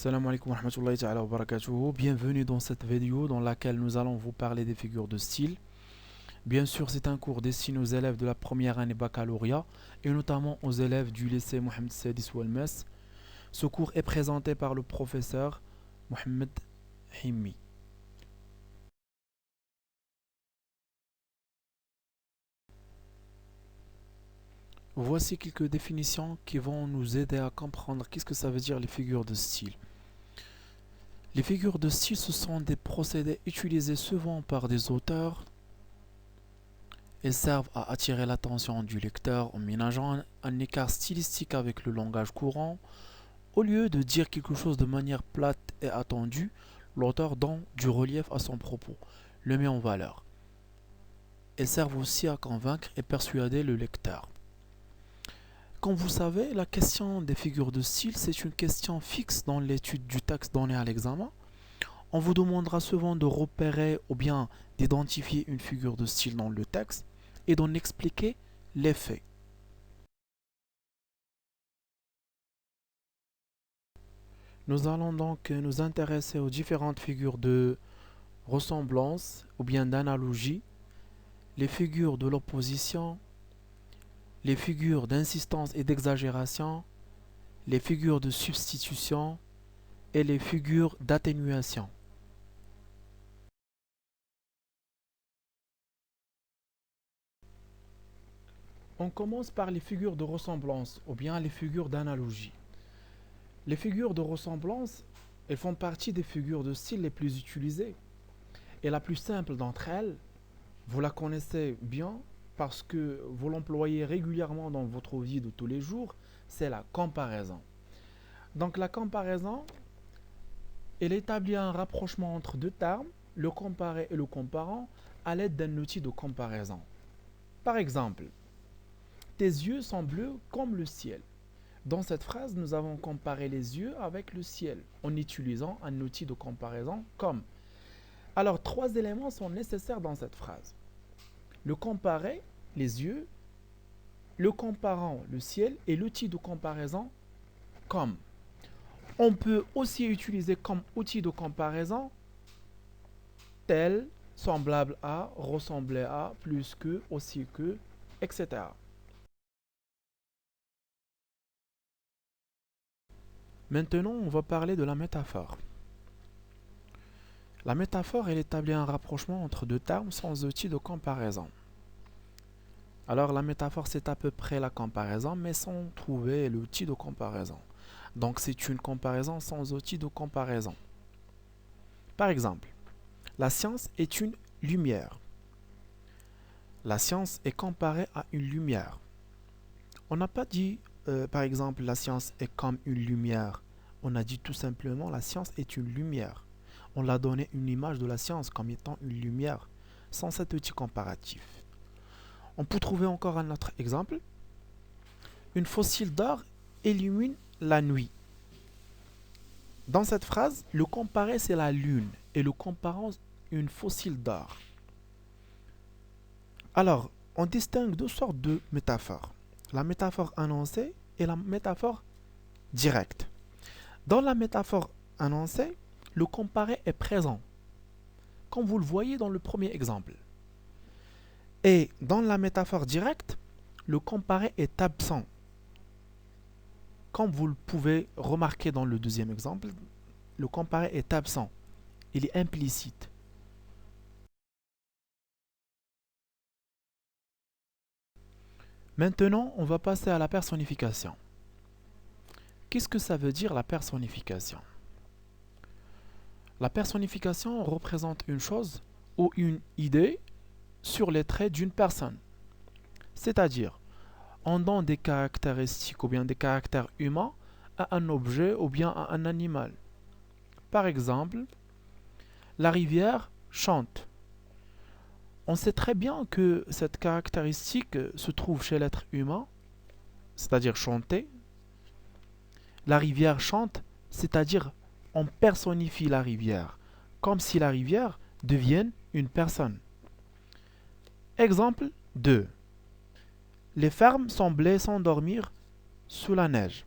Salam alaikum wa rahmatullahi ta'ala wa barakatuhu. Bienvenue dans cette vidéo dans laquelle nous allons vous parler des figures de style. Bien sûr, c'est un cours destiné aux élèves de la première année baccalauréat et notamment aux élèves du lycée Mohamed Sadis Ouelmess. Ce cours est présenté par le professeur Mohamed Himmi. Voici quelques définitions qui vont nous aider à comprendre qu'est-ce que ça veut dire les figures de style. Les figures de style, ce sont des procédés utilisés souvent par des auteurs. Elles servent à attirer l'attention du lecteur en ménageant un écart stylistique avec le langage courant. Au lieu de dire quelque chose de manière plate et attendue, l'auteur donne du relief à son propos, le met en valeur. Elles servent aussi à convaincre et persuader le lecteur. Comme vous savez, la question des figures de style, c'est une question fixe dans l'étude du texte donné à l'examen. On vous demandera souvent de repérer ou bien d'identifier une figure de style dans le texte et d'en expliquer l'effet. Nous allons donc nous intéresser aux différentes figures de ressemblance ou bien d'analogie, les figures de l'opposition, les figures d'insistance et d'exagération, les figures de substitution et les figures d'atténuation. On commence par les figures de ressemblance ou bien les figures d'analogie. Les figures de ressemblance, elles font partie des figures de style les plus utilisées. Et la plus simple d'entre elles, vous la connaissez bien parce que vous l'employez régulièrement dans votre vie de tous les jours, c'est la comparaison. Donc la comparaison, elle établit un rapprochement entre deux termes, le comparé et le comparant, à l'aide d'un outil de comparaison. Par exemple, tes yeux sont bleus comme le ciel. Dans cette phrase, nous avons comparé les yeux avec le ciel en utilisant un outil de comparaison comme. Alors, trois éléments sont nécessaires dans cette phrase. Le comparé, les yeux, le comparant, le ciel, et l'outil de comparaison comme. On peut aussi utiliser comme outil de comparaison tel, semblable à, ressembler à, plus que, aussi que, etc. Maintenant, on va parler de la métaphore. La métaphore, elle établit un rapprochement entre deux termes sans outil de comparaison. Alors, la métaphore, c'est à peu près la comparaison, mais sans trouver l'outil de comparaison. Donc, c'est une comparaison sans outil de comparaison. Par exemple, la science est une lumière. La science est comparée à une lumière. On n'a pas dit, par exemple, la science est comme une lumière. On a dit tout simplement, la science est une lumière. On l'a donné une image de la science comme étant une lumière, sans cet outil comparatif. On peut trouver encore un autre exemple. Une fossile d'or illumine la nuit. Dans cette phrase, le comparé c'est la lune et le comparant une fossile d'or. Alors, on distingue deux sortes de métaphores. La métaphore annoncée et la métaphore directe. Dans la métaphore annoncée, le comparé est présent, comme vous le voyez dans le premier exemple. Et dans la métaphore directe, le comparé est absent. Comme vous le pouvez remarquer dans le deuxième exemple, le comparé est absent. Il est implicite. Maintenant, on va passer à la personnification. Qu'est-ce que ça veut dire la personnification? La personnification représente une chose ou une idée sur les traits d'une personne. C'est-à-dire, on donne des caractéristiques ou bien des caractères humains à un objet ou bien à un animal. Par exemple, la rivière chante. On sait très bien que cette caractéristique se trouve chez l'être humain, c'est-à-dire chanter. La rivière chante, c'est-à-dire on personnifie la rivière, comme si la rivière devienne une personne. Exemple 2. Les fermes semblaient s'endormir sous la neige.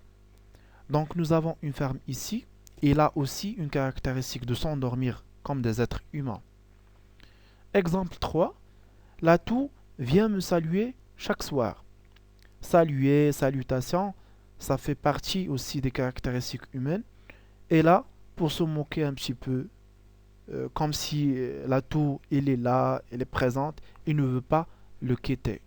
Donc nous avons une ferme ici il a aussi une caractéristique de s'endormir comme des êtres humains. Exemple 3. L'atout vient me saluer chaque soir. Saluer, salutation, ça fait partie aussi des caractéristiques humaines. Et là, pour se moquer un petit peu, comme si l'atout, il est là, il est présente, il ne veut pas le quitter.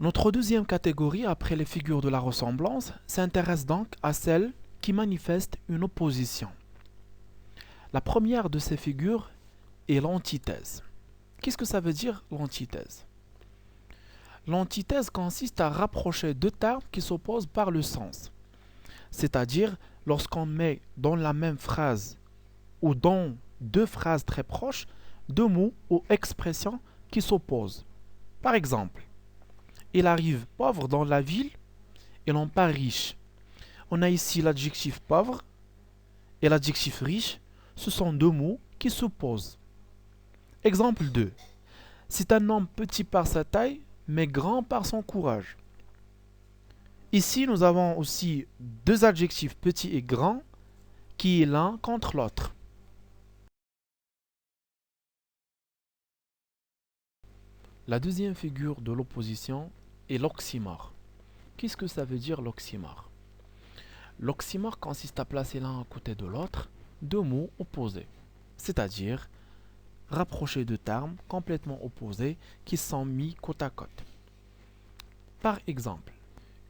Notre deuxième catégorie, après les figures de la ressemblance, s'intéresse donc à celles qui manifestent une opposition. La première de ces figures est l'antithèse. Qu'est-ce que ça veut dire l'antithèse? L'antithèse consiste à rapprocher deux termes qui s'opposent par le sens. C'est-à-dire, lorsqu'on met dans la même phrase ou dans deux phrases très proches, deux mots ou expressions qui s'opposent. Par exemple, il arrive pauvre dans la ville et non pas riche. On a ici l'adjectif pauvre et l'adjectif riche. Ce sont deux mots qui s'opposent. Exemple 2. C'est un homme petit par sa taille, mais grand par son courage. Ici, nous avons aussi deux adjectifs petit et grand qui est l'un contre l'autre. La deuxième figure de l'opposition est l'oxymore. Qu'est-ce que ça veut dire l'oxymore? L'oxymore consiste à placer l'un à côté de l'autre deux mots opposés, c'est-à-dire rapprocher deux termes complètement opposés qui sont mis côte à côte. Par exemple,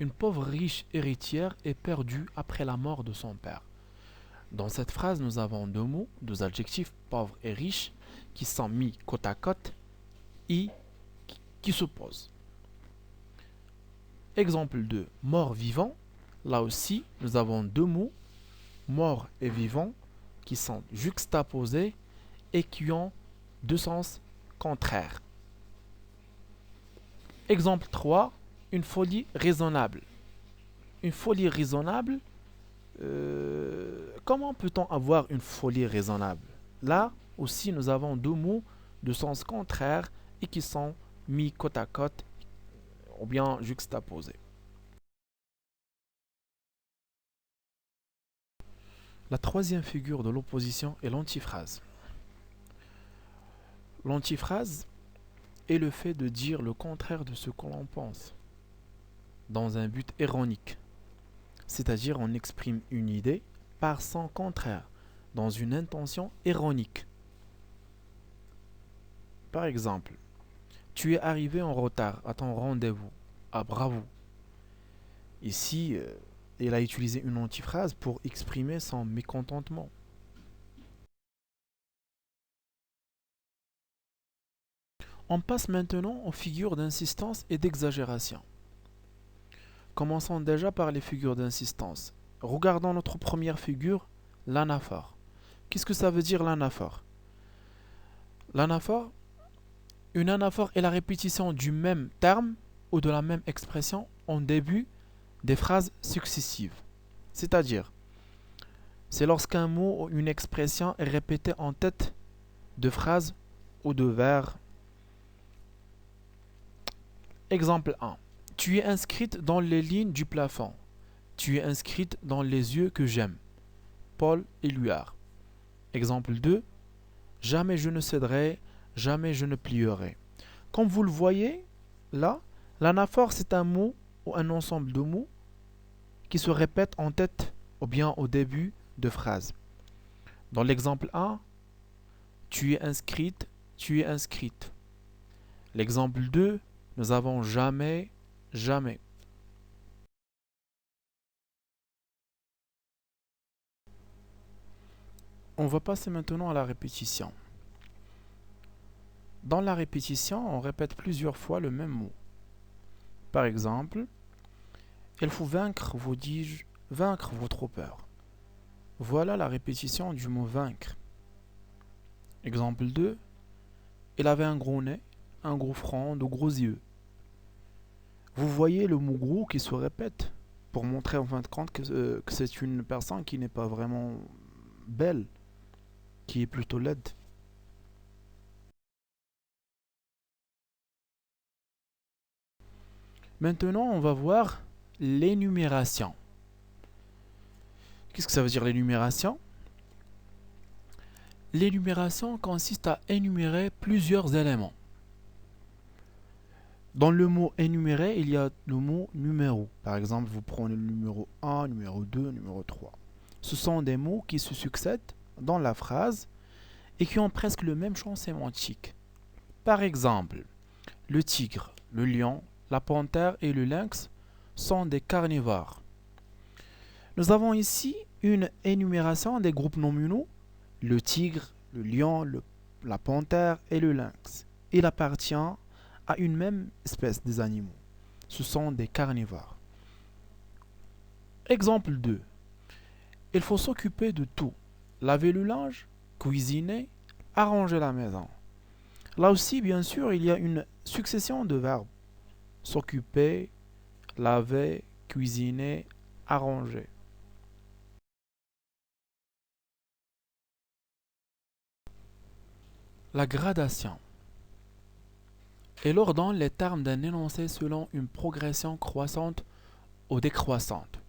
une pauvre riche héritière est perdue après la mort de son père. Dans cette phrase, nous avons deux mots, deux adjectifs, pauvre et riche, qui sont mis côte à côte et qui s'opposent. Exemple 2, mort vivant. Là aussi, nous avons deux mots, mort et vivant, qui sont juxtaposés et qui ont deux sens contraires. Exemple 3, une folie raisonnable. Une folie raisonnable, comment peut-on avoir une folie raisonnable? Là aussi, nous avons deux mots de sens contraire et qui sont mis côte à côte ou bien juxtaposés. La troisième figure de l'opposition est l'antiphrase. L'antiphrase est le fait de dire le contraire de ce que l'on pense, dans un but ironique. C'est-à-dire on exprime une idée par son contraire, dans une intention ironique. Par exemple, tu es arrivé en retard à ton rendez-vous. Ah bravo. Ici, il a utilisé une antiphrase pour exprimer son mécontentement. On passe maintenant aux figures d'insistance et d'exagération. Commençons déjà par les figures d'insistance. Regardons notre première figure, l'anaphore. Qu'est-ce que ça veut dire l'anaphore? L'anaphore, une anaphore est la répétition du même terme ou de la même expression en début des phrases successives. C'est-à-dire, c'est lorsqu'un mot ou une expression est répété en tête de phrases ou de vers. Exemple 1. Tu es inscrite dans les lignes du plafond. Tu es inscrite dans les yeux que j'aime. Paul Éluard. Exemple 2. Jamais je ne céderai, jamais je ne plierai. Comme vous le voyez, là, l'anaphore c'est un mot ou un ensemble de mots qui se répètent en tête ou bien au début de phrases. Dans l'exemple 1, tu es inscrite, tu es inscrite. L'exemple 2, nous avons jamais, jamais. On va passer maintenant à la répétition. Dans la répétition, on répète plusieurs fois le même mot. Par exemple, il faut vaincre, vous dis-je, vaincre votre peur. Voilà la répétition du mot vaincre. Exemple 2, il avait un gros nez, un gros front, de gros yeux. Vous voyez le mot gros qui se répète pour montrer en fin de compte que c'est une personne qui n'est pas vraiment belle, qui est plutôt laide. Maintenant, on va voir l'énumération. Qu'est-ce que ça veut dire l'énumération? L'énumération consiste à énumérer plusieurs éléments. Dans le mot énumérer, il y a le mot numéro. Par exemple, vous prenez le numéro 1, numéro 2, numéro 3. Ce sont des mots qui se succèdent dans la phrase et qui ont presque le même champ sémantique. Par exemple, le tigre, le lion, la panthère et le lynx sont des carnivores. Nous avons ici une énumération des groupes nominaux, le tigre, le lion, la panthère et le lynx. Il appartient à une même espèce des animaux. Ce sont des carnivores. Exemple 2. Il faut s'occuper de tout. Laver le linge, cuisiner, arranger la maison. Là aussi, bien sûr, il y a une succession de verbes. S'occuper, laver, cuisiner, arranger. La gradation est l'ordre les termes d'un énoncé selon une progression croissante ou décroissante.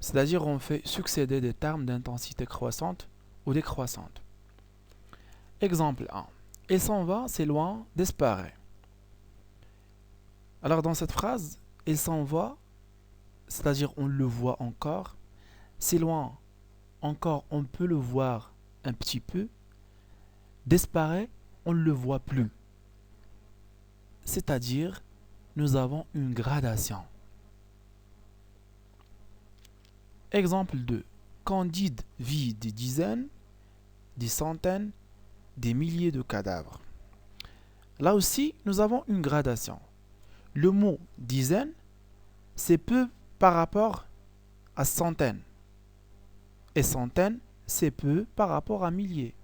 C'est-à-dire on fait succéder des termes d'intensité croissante ou décroissante. Exemple 1. Il s'en va, c'est loin, disparaît. Alors dans cette phrase, il s'en va, c'est-à-dire on le voit encore. C'est loin, encore on peut le voir un petit peu. Disparaît, on ne le voit plus. C'est-à-dire, nous avons une gradation. Exemple 2. Candide vit des dizaines, des centaines, des milliers de cadavres. Là aussi, nous avons une gradation. Le mot dizaine, c'est peu par rapport à centaines. Et centaines, c'est peu par rapport à milliers.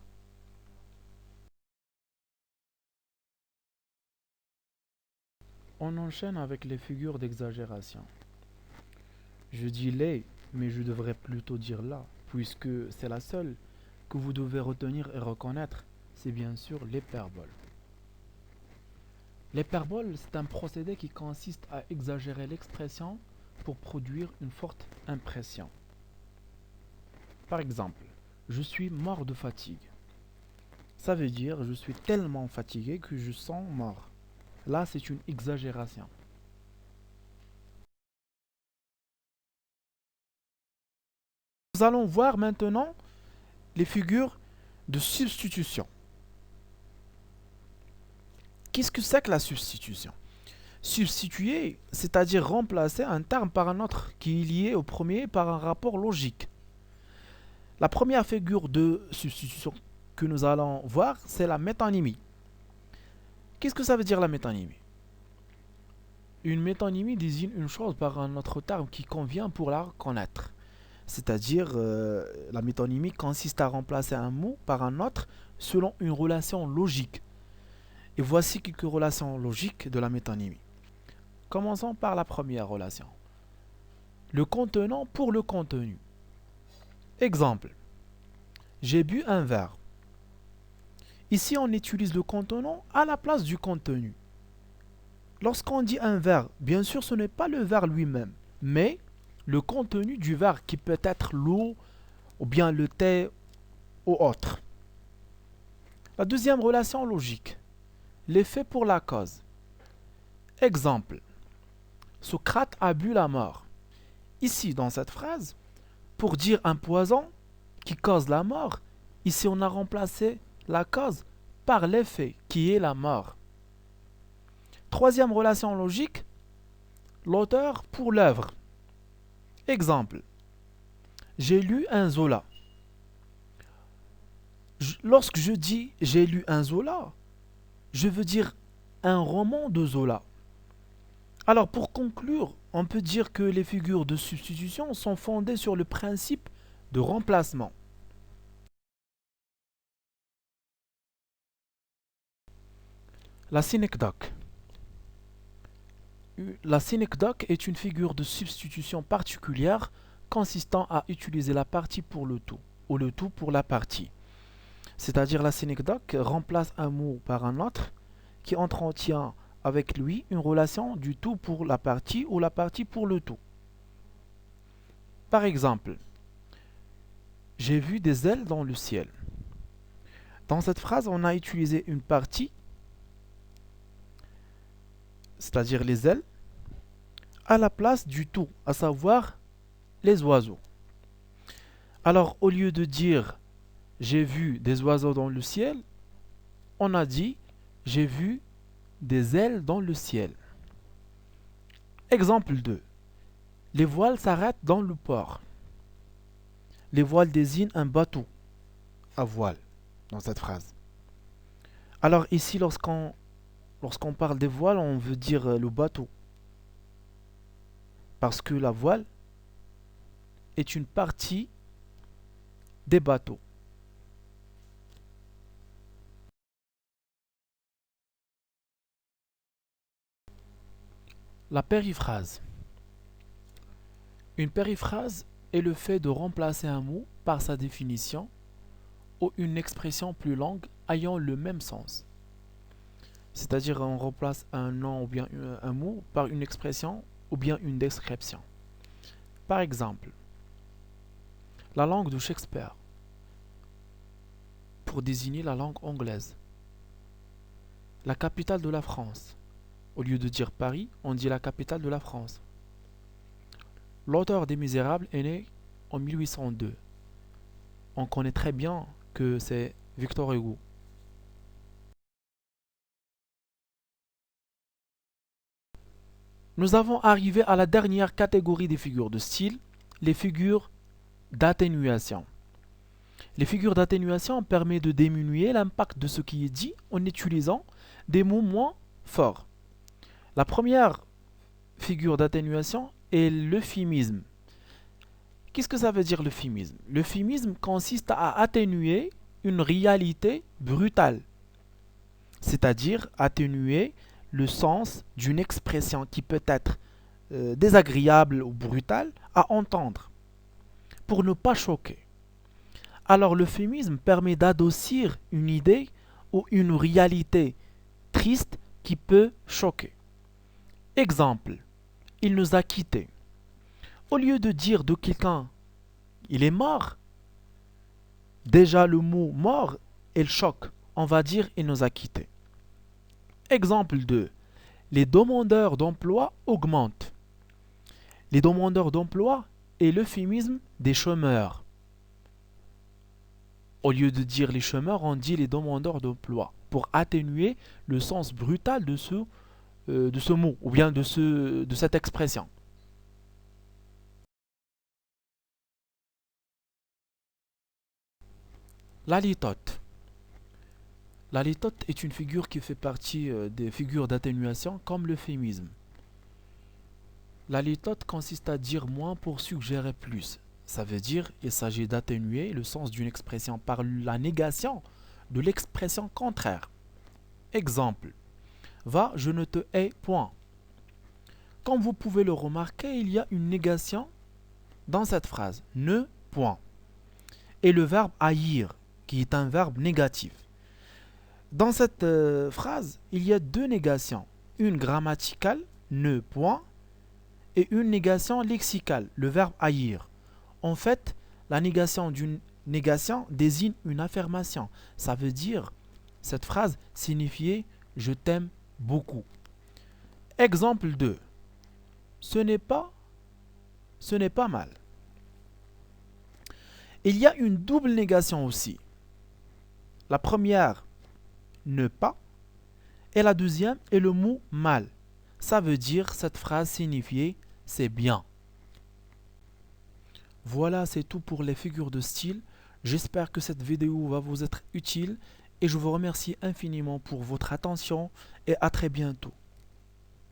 On enchaîne avec les figures d'exagération. Je dis les, mais je devrais plutôt dire là, puisque c'est la seule que vous devez retenir et reconnaître, c'est bien sûr l'hyperbole. L'hyperbole, c'est un procédé qui consiste à exagérer l'expression pour produire une forte impression. Par exemple, je suis mort de fatigue. Ça veut dire je suis tellement fatigué que je sens mort. Là, c'est une exagération. Nous allons voir maintenant les figures de substitution. Qu'est-ce que c'est que la substitution? Substituer, c'est-à-dire remplacer un terme par un autre qui est lié au premier par un rapport logique. La première figure de substitution que nous allons voir, c'est la métonymie. Qu'est-ce que ça veut dire la métonymie? Une métonymie désigne une chose par un autre terme qui convient pour la reconnaître. C'est-à-dire, la métonymie consiste à remplacer un mot par un autre selon une relation logique. Et voici quelques relations logiques de la métonymie. Commençons par la première relation. Le contenant pour le contenu. Exemple. J'ai bu un verre. Ici, on utilise le contenant à la place du contenu. Lorsqu'on dit un verre, bien sûr, ce n'est pas le verre lui-même, mais le contenu du verre qui peut être l'eau ou bien le thé ou autre. La deuxième relation logique. L'effet pour la cause. Exemple. Socrate a bu la mort. Ici, dans cette phrase, pour dire un poison qui cause la mort, ici on a remplacé la cause par l'effet qui est la mort. Troisième relation logique, l'auteur pour l'œuvre. Exemple. J'ai lu un Zola. Lorsque je dis j'ai lu un Zola, je veux dire un roman de Zola. Alors pour conclure, on peut dire que les figures de substitution sont fondées sur le principe de remplacement. La synecdoque. La synecdoque est une figure de substitution particulière consistant à utiliser la partie pour le tout ou le tout pour la partie. C'est-à-dire la synecdoque remplace un mot par un autre qui entretient avec lui une relation du tout pour la partie ou la partie pour le tout. Par exemple, j'ai vu des ailes dans le ciel. Dans cette phrase, on a utilisé une partie, c'est-à-dire les ailes, à la place du tout, à savoir les oiseaux. Alors, au lieu de dire j'ai vu des oiseaux dans le ciel, on a dit j'ai vu des ailes dans le ciel. Exemple 2. Les voiles s'arrêtent dans le port. Les voiles désignent un bateau à voile dans cette phrase. Alors ici, lorsqu'on parle des voiles, on veut dire le bateau. Parce que la voile est une partie des bateaux. La périphrase. Une périphrase est le fait de remplacer un mot par sa définition ou une expression plus longue ayant le même sens. C'est-à-dire on remplace un nom ou bien un mot par une expression ou bien une description. Par exemple, la langue de Shakespeare pour désigner la langue anglaise. La capitale de la France. Au lieu de dire Paris, on dit la capitale de la France. L'auteur des Misérables est né en 1802. On connaît très bien que c'est Victor Hugo. Nous avons arrivé à la dernière catégorie des figures de style, les figures d'atténuation. Les figures d'atténuation permettent de diminuer l'impact de ce qui est dit en utilisant des mots moins forts. La première figure d'atténuation est l'euphémisme. Qu'est-ce que ça veut dire l'euphémisme? L'euphémisme consiste à atténuer une réalité brutale, c'est-à-dire atténuer le sens d'une expression qui peut être désagréable ou brutale à entendre, pour ne pas choquer. Alors l'euphémisme permet d'adoucir une idée ou une réalité triste qui peut choquer. Exemple, il nous a quittés. Au lieu de dire de quelqu'un il est mort, déjà le mot mort est le choc. On va dire il nous a quittés. Exemple 2. Les demandeurs d'emploi augmentent. Les demandeurs d'emploi est l'euphémisme des chômeurs. Au lieu de dire les chômeurs, on dit les demandeurs d'emploi pour atténuer le sens brutal de ce mot ou bien de cette expression. La litote. La litote est une figure qui fait partie des figures d'atténuation comme l'euphémisme. La litote consiste à dire moins pour suggérer plus. Ça veut dire qu'il s'agit d'atténuer le sens d'une expression par la négation de l'expression contraire. Exemple. Va, je ne te hais point. Comme vous pouvez le remarquer, il y a une négation dans cette phrase. Ne point. Et le verbe haïr, qui est un verbe négatif. Dans cette phrase, il y a deux négations. Une grammaticale, ne point, et une négation lexicale, le verbe haïr. En fait, la négation d'une négation désigne une affirmation. Ça veut dire, cette phrase signifiait je t'aime beaucoup. Exemple 2. Ce n'est pas mal. Il y a une double négation aussi. La première, ne pas, et la deuxième est le mot mal. Ça veut dire cette phrase signifiait c'est bien. Voilà, c'est tout pour les figures de style. J'espère que cette vidéo va vous être utile et je vous remercie infiniment pour votre attention et à très bientôt.